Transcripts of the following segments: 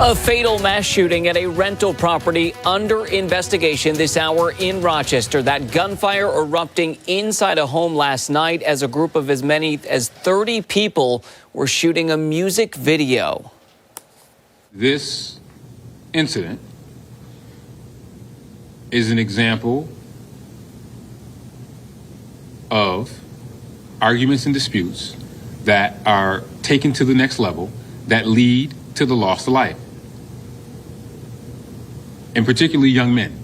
A fatal mass shooting at a rental property under investigation this hour in Rochester. That gunfire erupting inside a home last night as a group of as many as 30 people were shooting a music video. This incident is an example of arguments and disputes that are taken to the next level that lead to the loss of life, and particularly young men.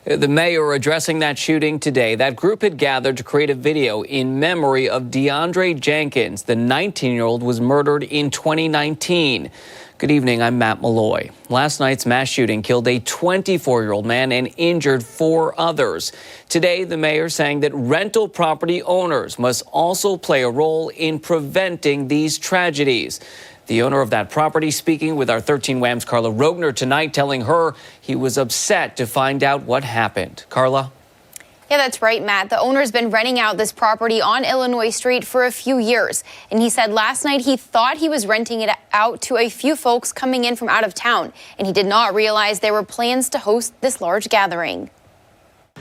The mayor addressing that shooting today. That group had gathered to create a video in memory of Deandre Jenkins. The 19-year-old was murdered in 2019. Good evening, I'm Matt Malloy. Last night's mass shooting killed a 24-year-old man and injured 4 others. Today, the mayor saying that rental property owners must also play a role in preventing these tragedies. The owner of that property speaking with our 13 Wham's Carla Rogner tonight, telling her he was upset to find out what happened. Carla? Yeah, that's right, Matt. The owner's been renting out this property on Illinois Street for a few years. And he said last night he thought he was renting it out to a few folks coming in from out of town. And he did not realize there were plans to host this large gathering.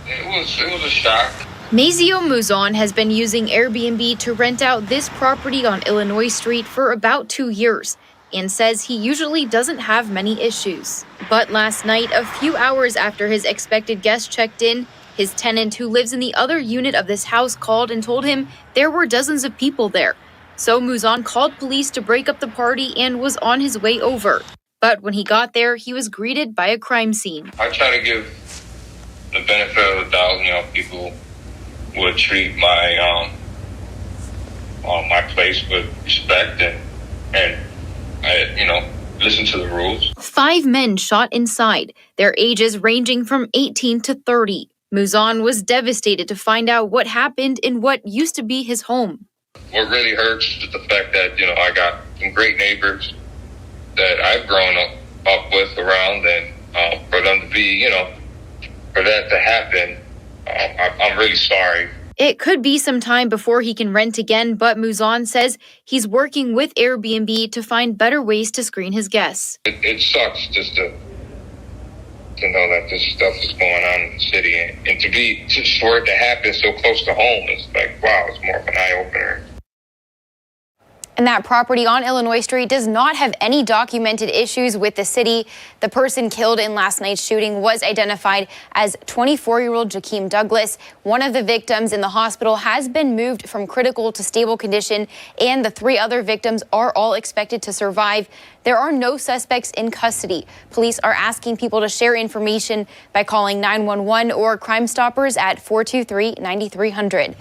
It was a shock. Mazio Muzon has been using Airbnb to rent out this property on Illinois Street for about 2 years and says he usually doesn't have many issues. But last night, a few hours after his expected guest checked in, his tenant who lives in the other unit of this house called and told him there were dozens of people there. So Muzon called police to break up the party and was on his way over. But when he got there, he was greeted by a crime scene. I try to give the benefit of the doubt, people would treat my my place with respect and listen to the rules. 5 men shot inside, their ages ranging from 18 to 30. Muzon was devastated to find out what happened in what used to be his home. What really hurts is the fact that, I got some great neighbors that I've grown up with around, and for them to be, for that to happen, I'm really sorry. It could be some time before he can rent again, but Muzon says he's working with Airbnb to find better ways to screen his guests. It sucks just to know that this stuff is going on in the city, and for it to happen so close to home, it's like, wow, it's more of an eye-opener. And that property on Illinois Street does not have any documented issues with the city. The person killed in last night's shooting was identified as 24-year-old Jakheem Douglas. One of the victims in the hospital has been moved from critical to stable condition, and the 3 other victims are all expected to survive. There are no suspects in custody. Police are asking people to share information by calling 911 or Crime Stoppers at 423-9300.